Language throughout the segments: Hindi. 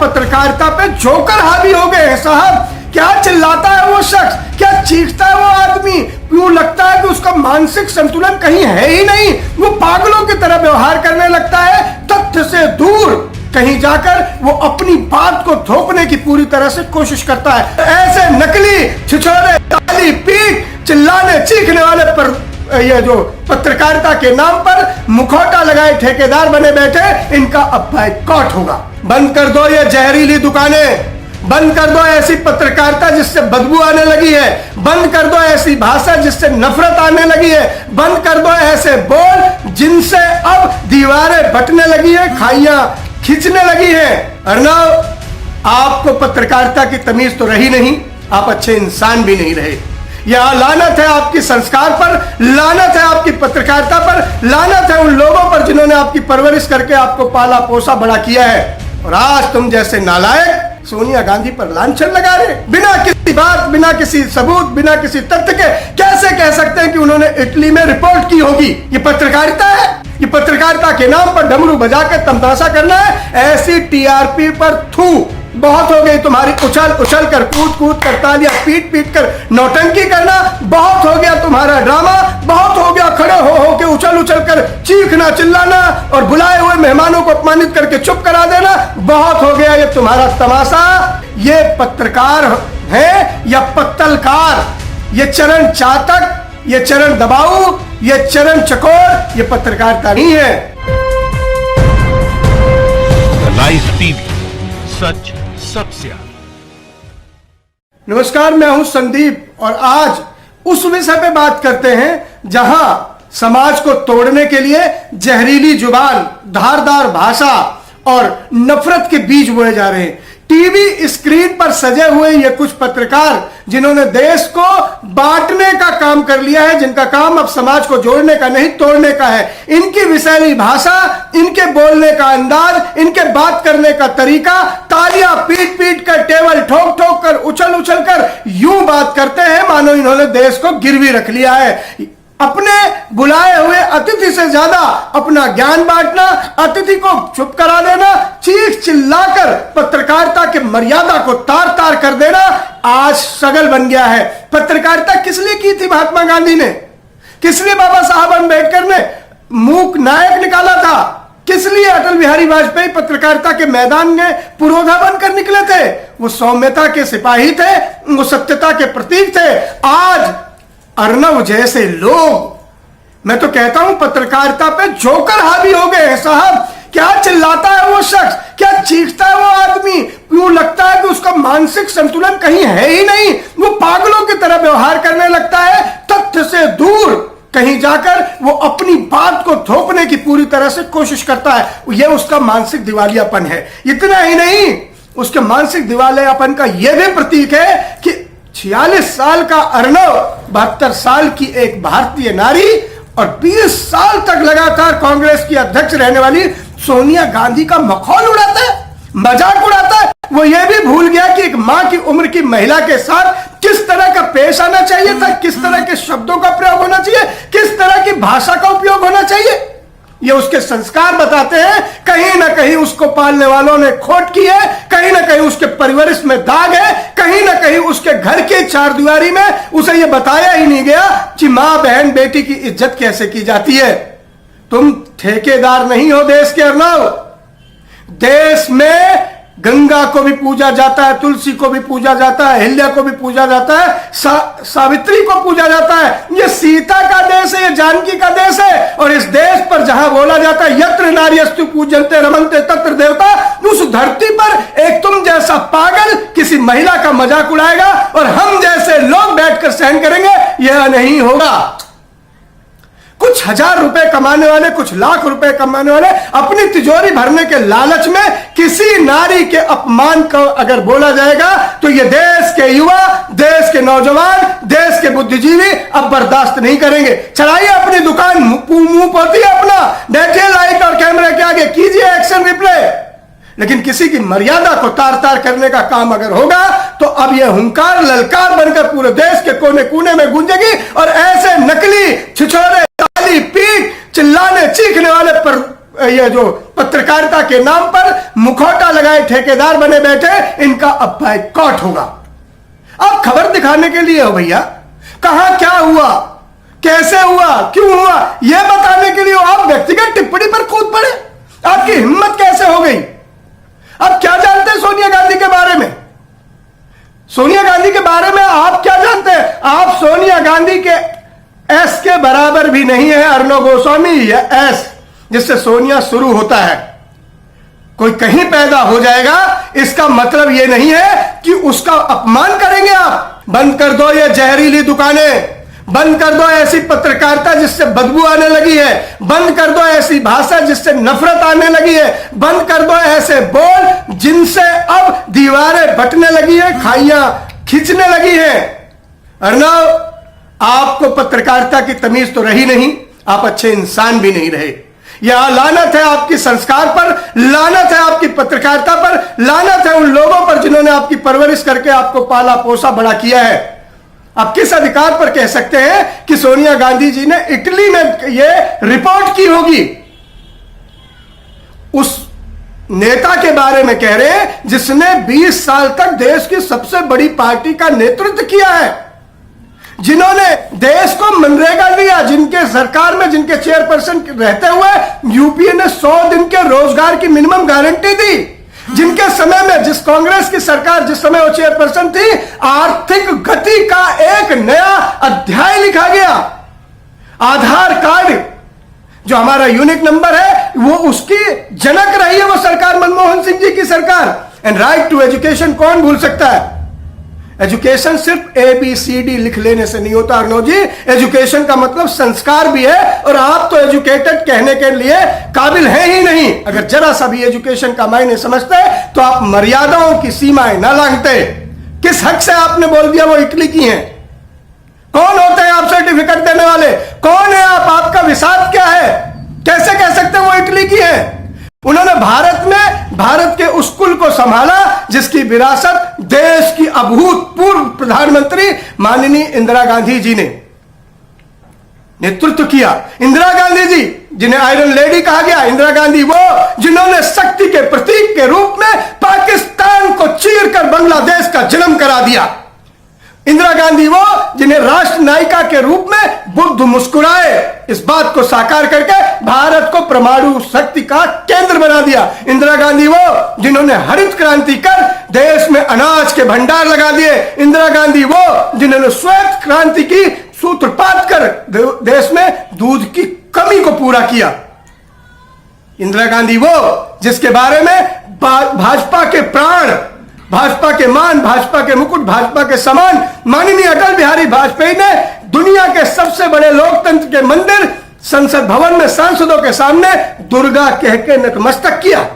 पत्रकारिता पे जोकर हावी हो गए हैं साहब। क्या चिल्लाता है वो शख्स, क्या चीखता है वो आदमी, यूं लगता है कि उसका मानसिक संतुलन कहीं है ही नहीं। वो पागलों की तरह व्यवहार करने लगता है, तथ्य से दूर कहीं जाकर वो अपनी बात को थोपने की पूरी तरह से कोशिश करता है। ऐसे नकली छिछोरे ताली पीट चिल्लाने चीखने वाले पर ये जो पत्रकारिता के नाम पर मुखौटा लगाए ठेकेदार बने बैठे, इनका अब बायकॉट होगा। बंद कर दो ये जहरीली दुकानें, बंद कर दो ऐसी पत्रकारिता जिससे बदबू आने लगी है, बंद कर दो ऐसी भाषा जिससे नफरत आने लगी है, बंद कर दो ऐसे बोल जिनसे अब दीवारें बटने लगी है, खाइयां खींचने लगी है। अर्नव, आपको पत्रकारिता की तमीज तो रही नहीं, आप अच्छे इंसान भी नहीं रहे। यह लानत है आपकी संस्कार पर, लानत है आपकी पत्रकारिता पर, लानत है उन लोगों पर जिन्होंने आपकी परवरिश करके आपको पाला पोसा बड़ा किया है। और आज तुम जैसे नालायक सोनिया गांधी पर लांछन लगा रहे, बिना किसी बात, बिना किसी सबूत, बिना किसी तथ्य के कैसे कह सकते हैं कि उन्होंने इटली में रिपोर्ट की होगी। ये पत्रकारिता है? ये पत्रकारिता के नाम पर डमरू बजा के तमाशा करना है? ऐसी टीआरपी पर थू, बहुत हो गई तुम्हारी उछल उछल कर, कूद कूद कर, तालियां पीट पीट कर नौटंकी करना, बहुत हो गया तुम्हारा ड्रामा, बहुत हो गया खड़े हो के उछल उछल कर चीखना चिल्लाना और बुलाए हुए मेहमानों को अपमानित करके चुप करा देना, बहुत हो गया ये तुम्हारा तमाशा। ये पत्रकार है या पत्तलकार? ये चरण चातक, ये चरण दबाऊ, ये चरण चकोर, ये पत्रकारिता नहीं है। लाइव टीवी, सच सबसे आगे। नमस्कार, मैं हूं संदीप और आज उस विषय पे बात करते हैं जहां समाज को तोड़ने के लिए जहरीली जुबान, धारदार भाषा और नफरत के बीज बोए जा रहे हैं। टीवी स्क्रीन पर सजे हुए ये कुछ पत्रकार जिन्होंने देश को बांटने का काम कर लिया है, जिनका काम अब समाज को जोड़ने का नहीं तोड़ने का है। इनकी विषैली भाषा, इनके बोलने का अंदाज, इनके बात करने का तरीका, तालियां पीट पीट कर, टेबल ठोक ठोक कर, उछल उछल कर यूं बात करते हैं मानो इन्होंने देश को गिरवी रख लिया है। अपने बुलाए हुए अतिथि से ज्यादा अपना ज्ञान बांटना, अतिथि को चुप करा देना, चीख चिल्लाकर पत्रकारिता के मर्यादा को तार तार कर देना आज सगल बन गया है। पत्रकारिता किस लिए की थी महात्मा गांधी ने? किस लिए बाबा साहब अम्बेडकर ने मूक नायक निकाला था? किस लिए अटल बिहारी वाजपेयी पत्रकारिता के मैदान में पुरोधा बनकर निकले थे? वो सौम्यता के सिपाही थे, वो सत्यता के प्रतीक थे। आज अर्नव जैसे लोग, मैं तो कहता हूं पत्रकारिता पे जोकर हावी हो गए हैं साहब। क्या चिल्लाता है वो शख्स, क्या चीखता है वो आदमी, यूं लगता है कि उसका मानसिक संतुलन कहीं है ही नहीं। वो पागलों की तरह व्यवहार करने लगता है, तथ्य से दूर कहीं जाकर वो अपनी बात को थोपने की पूरी तरह से कोशिश करता है। यह उसका मानसिक दिवालियापन है। इतना ही नहीं, उसके मानसिक दिवालियापन का यह भी प्रतीक है कि 46 साल का अर्नव 72 साल की एक भारतीय नारी और 20 साल तक लगातार कांग्रेस की अध्यक्ष रहने वाली सोनिया गांधी का मखौल उड़ाता है, मजाक उड़ाता है। वो ये भी भूल गया कि एक मां की उम्र की महिला के साथ किस तरह का पेश आना चाहिए था, किस तरह के शब्दों का प्रयोग होना चाहिए, किस तरह की भाषा का उपयोग होना चाहिए। ये उसके संस्कार बताते हैं। कहीं ना कहीं उसको पालने वालों ने खोट की है, कहीं ना कहीं उसके परिवरिश में दाग है, कहीं ना कहीं उसके घर के चारदीवारी में उसे यह बताया ही नहीं गया कि मां बहन बेटी की इज्जत कैसे की जाती है। तुम ठेकेदार नहीं हो देश के अर्नव। देश में गंगा को भी पूजा जाता है, तुलसी को भी पूजा जाता है, अहिल्या को भी पूजा जाता है, सावित्री को पूजा जाता है। ये सीता का देश है, ये जानकी का देश है। और इस देश पर जहां बोला जाता है यत्र नार्यस्तु पूजन्ते रमन्ते तत्र देवता, उस धरती पर एक तुम जैसा पागल किसी महिला का मजाक उड़ाएगा और हम जैसे लोग बैठकर सहन करेंगे? यह नहीं होगा। कुछ हजार रुपए कमाने वाले, कुछ लाख रुपए कमाने वाले अपनी तिजोरी भरने के लालच में किसी नारी के अपमान को अगर बोला जाएगा तो ये देश के युवा, देश के नौजवान, देश के बुद्धिजीवी अब बर्दाश्त नहीं करेंगे। चलाइए अपनी दुकान, मुंह पोतिए अपना, बैठिए लाइट और कैमरे के आगे, कीजिए एक्शन रिप्ले, लेकिन किसी की मर्यादा को तार तार करने का काम अगर होगा तो अब यह हुंकार ललकार बनकर पूरे देश के कोने कोने में गूंजेगी। और ऐसे नकली छिछोरे ताली पीट चिल्लाने चीखने वाले पर ये जो पत्रकारिता के नाम पर मुखौटा लगाए ठेकेदार बने बैठे, इनका अब बाइकॉट होगा। आप खबर दिखाने के लिए हो भैया, कहां क्या हुआ, कैसे हुआ, क्यों हुआ, यह बताने के लिए हो। आप व्यक्तिगत टिप्पणी पर कूद पड़े, आपकी हिम्मत कैसे हो गई? आप क्या जानते हैं सोनिया गांधी के बारे में? सोनिया गांधी के बारे में आप क्या जानते हैं? आप सोनिया गांधी के एस के बराबर भी नहीं है। अर्णव गोस्वामी, यह एस जिससे सोनिया शुरू होता है, कोई कहीं पैदा हो जाएगा, इसका मतलब यह नहीं है कि उसका अपमान करेंगे आप। बंद कर दो ये जहरीली दुकानें, बंद कर दो ऐसी पत्रकारिता जिससे बदबू आने लगी है, बंद कर दो ऐसी भाषा जिससे नफरत आने लगी है, बंद कर दो ऐसे बोल जिनसे अब दीवारें बटने लगी है, खाइयां खींचने लगी है। अर्णव, आपको पत्रकारिता की तमीज तो रही नहीं, आप अच्छे इंसान भी नहीं रहे। यह लानत है आपकी संस्कार पर, लानत है आपकी पत्रकारिता पर, लानत है उन लोगों पर जिन्होंने आपकी परवरिश करके आपको पाला पोसा बड़ा किया है। आप किस अधिकार पर कह सकते हैं कि सोनिया गांधी जी ने इटली में यह रिपोर्ट की होगी? उस नेता के बारे में कह रहे हैं जिसने 20 साल तक देश की सबसे बड़ी पार्टी का नेतृत्व किया है, जिन्होंने देश को मनरेगा दिया, जिनके सरकार में जिनके चेयरपर्सन रहते हुए यूपीए ने 100 दिन के रोजगार की मिनिमम गारंटी दी, जिनके समय में, जिस कांग्रेस की सरकार जिस समय वो चेयरपर्सन थी, आर्थिक गति का एक नया अध्याय लिखा गया। आधार कार्ड जो हमारा यूनिक नंबर है, वो उसकी जनक रही है वो सरकार, मनमोहन सिंह जी की सरकार। एंड राइट टू एजुकेशन कौन भूल सकता है? एजुकेशन सिर्फ ABCD लिख लेने से नहीं होता अर्णव जी, एजुकेशन का मतलब संस्कार भी है, और आप तो एजुकेटेड कहने के लिए काबिल हैं ही नहीं। अगर जरा सा भी एजुकेशन का मायने समझते तो आप मर्यादाओं की सीमाएं ना लांघते। किस हक से आपने बोल दिया वो इटली की हैं? कौन होते हैं आप सर्टिफिकेट देने वाले? कौन है आप? आपका विसात क्या है? कैसे कह सकते हैं वो इटली की है? उन्होंने भारत के उस कुल को संभाला जिसकी विरासत देश की अभूतपूर्व प्रधानमंत्री माननीय इंदिरा गांधी जी ने नेतृत्व किया। इंदिरा गांधी जी जिन्हें आयरन लेडी कहा गया, इंदिरा गांधी वो जिन्होंने शक्ति के प्रतीक के रूप में पाकिस्तान को चीरकर बांग्लादेश का जन्म करा दिया। इंदिरा गांधी वो जिन्हें राष्ट्र नायिका के रूप में बुद्ध मुस्कुराए इस बात को साकार करके भारत को परमाणु शक्ति का केंद्र बना दिया। इंदिरा गांधी वो जिन्होंने हरित क्रांति कर देश में अनाज के भंडार लगा दिए। इंदिरा गांधी वो जिन्होंने श्वेत क्रांति की सूत्रपात कर देश में दूध की कमी को पूरा किया। इंदिरा गांधी वो जिसके बारे में भाजपा के प्राण, भाजपा के मान, भाजपा के मुकुट, भाजपा के समान माननीय अटल बिहारी वाजपेयी ने दुनिया के सबसे बड़े लोकतंत्र के मंदिर संसद भवन में सांसदों के सामने दुर्गा कह के नतमस्तक किया।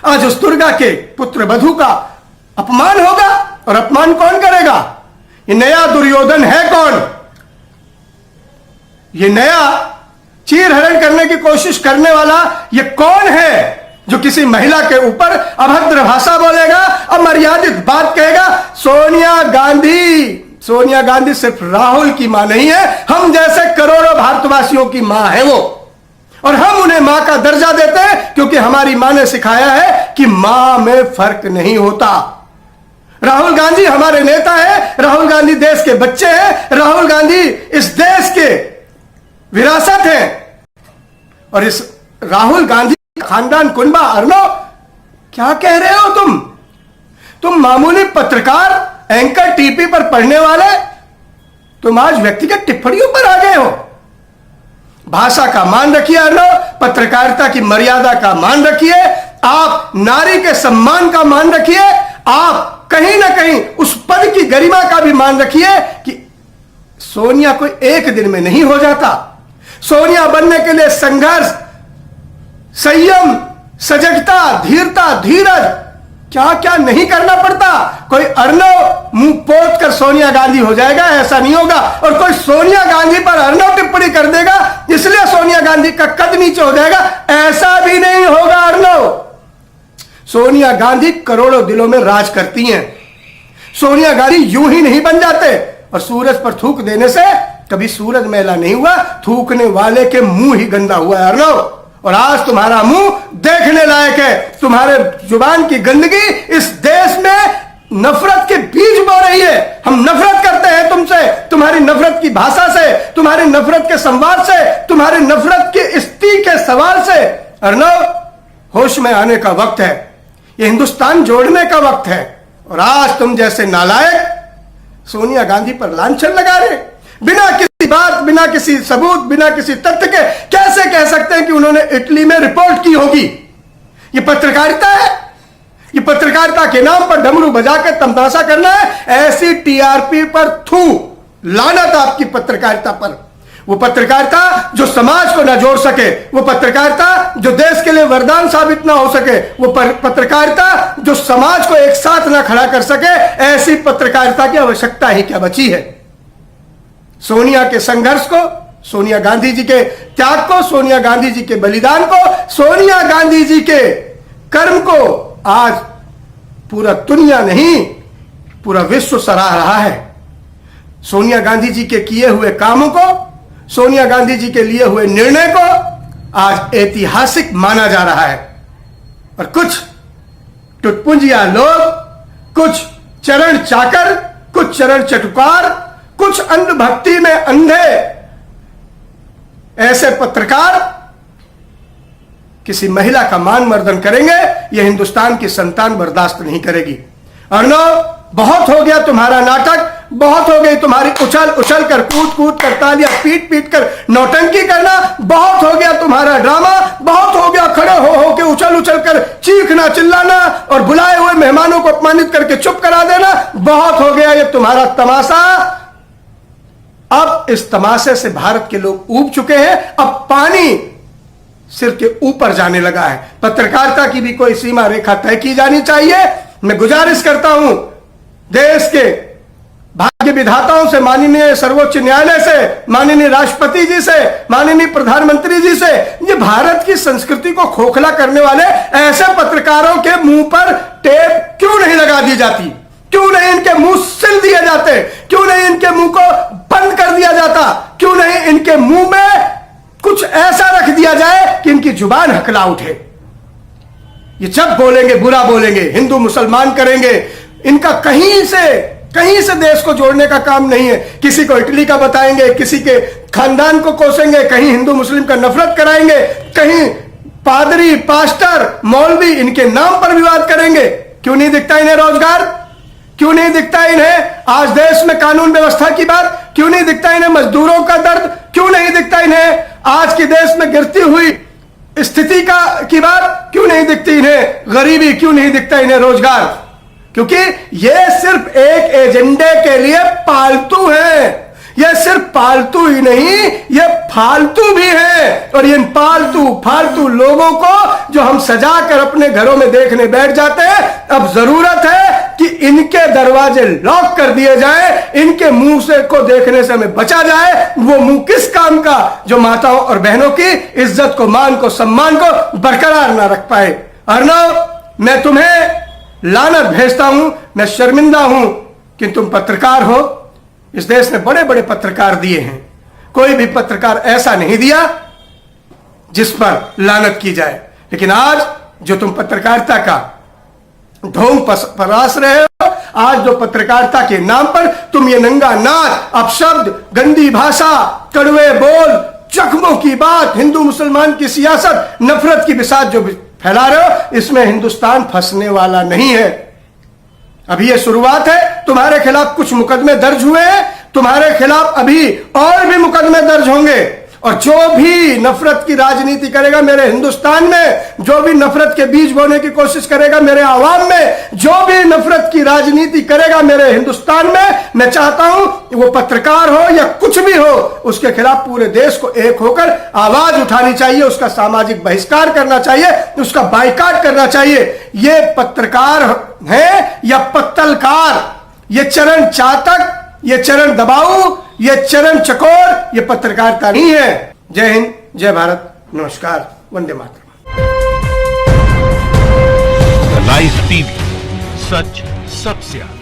आज उस दुर्गा के पुत्र वधू का अपमान होगा, और अपमान कौन करेगा? ये नया दुर्योधन है कौन? ये नया चीरहरण करने की कोशिश करने वाला ये कौन है जो किसी महिला के ऊपर अभद्र भाषा बोलेगा, अमर्यादित बात कहेगा? सोनिया गांधी सिर्फ राहुल की मां नहीं है, हम जैसे करोड़ों भारतवासियों की मां है वो, और हम उन्हें मां का दर्जा देते हैं क्योंकि हमारी मां ने सिखाया है कि मां में फर्क नहीं होता। राहुल गांधी हमारे नेता है, राहुल गांधी देश के बच्चे हैं, राहुल गांधी इस देश के विरासत है, और इस राहुल गांधी खानदान कुनबा। अर्णव, क्या कह रहे हो तुम मामूली पत्रकार, एंकर टीपी पर पढ़ने वाले, तुम आज व्यक्तिगत टिप्पणियों पर आ गए हो। भाषा का मान रखिए अर्णव, पत्रकारिता की मर्यादा का मान रखिए, आप नारी के सम्मान का मान रखिए, आप कहीं ना कहीं उस पद की गरिमा का भी मान रखिए कि सोनिया कोई एक दिन में नहीं हो जाता। सोनिया बनने के लिए संघर्ष, संयम, सजगता, धीरता, धीरज, क्या क्या नहीं करना पड़ता। कोई अर्णव मुंह पोत कर सोनिया गांधी हो जाएगा, ऐसा नहीं होगा। और कोई सोनिया गांधी पर अर्णव टिप्पणी कर देगा इसलिए सोनिया गांधी का कद नीचे हो जाएगा, ऐसा भी नहीं होगा अर्णव। सोनिया गांधी करोड़ों दिलों में राज करती हैं। सोनिया गांधी यूं ही नहीं बन जाते, और सूरज पर थूक देने से कभी सूरज मैला नहीं हुआ, थूकने वाले के मुंह ही गंदा हुआ है अर्णव। और आज तुम्हारा मुंह देखने लायक है। तुम्हारे जुबान की गंदगी इस देश में नफरत के बीज बो रही है। हम नफरत करते हैं तुमसे, तुम्हारी नफरत की भाषा से, तुम्हारी नफरत के संवाद से, तुम्हारी नफरत के स्त्री के सवाल से। अर्नव, होश में आने का वक्त है, ये हिंदुस्तान जोड़ने का वक्त है। और आज तुम जैसे नालायक सोनिया गांधी पर लांछन लगा रहे, बिना किसी बात, बिना किसी सबूत, बिना किसी तथ्य के कैसे कह सकते हैं कि उन्होंने इटली में रिपोर्ट की होगी? ये पत्रकारिता है? ये पत्रकारिता के नाम पर डमरू बजा के तमाशा करना है? ऐसी टीआरपी पर थू, लानत आपकी पत्रकारिता पर। वो पत्रकारिता जो समाज को ना जोड़ सके, वो पत्रकारिता जो देश के लिए वरदान साबित ना हो सके, वो पत्रकारिता जो समाज को एक साथ ना खड़ा कर सके, ऐसी पत्रकारिता की आवश्यकता ही क्या बची है? सोनिया के संघर्ष को, सोनिया गांधी जी के त्याग को, सोनिया गांधी जी के बलिदान को, सोनिया गांधी जी के कर्म को आज पूरा दुनिया नहीं, पूरा विश्व सराह रहा है। सोनिया गांधी जी के किए हुए कामों को, सोनिया गांधी जी के लिए हुए निर्णय को आज ऐतिहासिक माना जा रहा है। और कुछ टुटपुंजिया लोग, कुछ चरण चाकर, कुछ चरण चटुकार, कुछ अंधभक्ति में अंधे ऐसे पत्रकार किसी महिला का मान मर्दन करेंगे, यह हिंदुस्तान की संतान बर्दाश्त नहीं करेगी। अर्नव, बहुत हो गया तुम्हारा नाटक, बहुत हो गई तुम्हारी उछल उछल कर, कूद कूद कर, तालियां पीट पीट कर नौटंकी करना, बहुत हो गया तुम्हारा ड्रामा, बहुत हो गया खड़े हो के उछल उछल कर चीखना चिल्लाना और बुलाए हुए मेहमानों को अपमानित करके चुप करा देना, बहुत हो गया ये तुम्हारा तमाशा। अब इस तमाशे से भारत के लोग ऊब चुके हैं, अब पानी सिर के ऊपर जाने लगा है। पत्रकारिता की भी कोई सीमा रेखा तय की जानी चाहिए। मैं गुजारिश करता हूं देश के भाग्य विधाताओं से, माननीय सर्वोच्च न्यायालय से, माननीय राष्ट्रपति जी से, माननीय प्रधानमंत्री जी से, ये भारत की संस्कृति को खोखला करने वाले ऐसे पत्रकारों के मुंह पर टेप क्यों नहीं लगा दी जाती? क्यों नहीं इनके मुंह सिल दिए जाते? क्यों नहीं इनके मुंह को बंद कर दिया जाता? क्यों नहीं इनके मुंह में कुछ ऐसा रख दिया जाए कि इनकी जुबान हकला उठे? ये जब बोलेंगे बुरा बोलेंगे, हिंदू मुसलमान करेंगे, इनका कहीं से देश को जोड़ने का काम नहीं है। किसी को इटली का बताएंगे, किसी के खानदान को कोसेंगे, कहीं हिंदू मुस्लिम का नफरत कराएंगे, कहीं पादरी, पास्टर, मौलवी इनके नाम पर विवाद करेंगे। क्यों नहीं दिखता इन्हें रोजगार? क्यों नहीं दिखता इन्हें आज देश में कानून व्यवस्था की बात? क्यों नहीं दिखता इन्हें मजदूरों का दर्द? क्यों नहीं दिखता इन्हें आज के देश में गिरती हुई स्थिति की बात? क्यों नहीं दिखती इन्हें गरीबी? क्यों नहीं दिखता इन्हें रोजगार? क्योंकि ये सिर्फ एक एजेंडे के लिए पालतू है। ये सिर्फ पालतू ही नहीं, ये फालतू भी है। और इन फालतू लोगों को जो हम सजा कर अपने घरों में देखने बैठ जाते हैं, अब जरूरत है कि इनके दरवाजे लॉक कर दिए जाए, इनके मुंह से को देखने से हमें बचा जाए। वो मुंह किस काम का जो माताओं और बहनों की इज्जत को, मान को, सम्मान को बरकरार ना रख पाए। अर्नव, मैं तुम्हें लानत भेजता हूं। मैं शर्मिंदा हूं कि तुम पत्रकार हो। इस देश ने बड़े बड़े पत्रकार दिए हैं, कोई भी पत्रकार ऐसा नहीं दिया जिस पर लानत की जाए। लेकिन आज जो तुम पत्रकारिता का ढोंग परास रहे हो, आज जो पत्रकारिता के नाम पर तुम ये नंगा नाच, अपशब्द, गंदी भाषा, कड़वे बोल, जख्मों की बात, हिंदू मुसलमान की सियासत, नफरत की बिसात जो फैला रहे हो, इसमें हिंदुस्तान फंसने वाला नहीं है। अभी ये शुरुआत है। तुम्हारे खिलाफ कुछ मुकदमे दर्ज हुए हैं, तुम्हारे खिलाफ अभी और भी मुकदमे दर्ज होंगे। और जो भी नफरत की राजनीति करेगा मेरे हिंदुस्तान में, जो भी नफरत के बीज बोने की कोशिश करेगा मेरे आवाम में, जो भी नफरत की राजनीति करेगा मेरे हिंदुस्तान में, मैं चाहता हूं वो पत्रकार हो या कुछ भी हो, उसके खिलाफ पूरे देश को एक होकर आवाज उठानी चाहिए, उसका सामाजिक बहिष्कार करना चाहिए, उसका बाइकाट करना चाहिए। ये पत्रकार है या पत्तलकार, ये चरण चातक, ये चरण दबाऊ, ये चरण चकोर, ये पत्रकारिता नहीं है। जय हिंद, जय भारत, नमस्कार, वंदे मातरम। लाइव टीवी, सच सबसे आगे।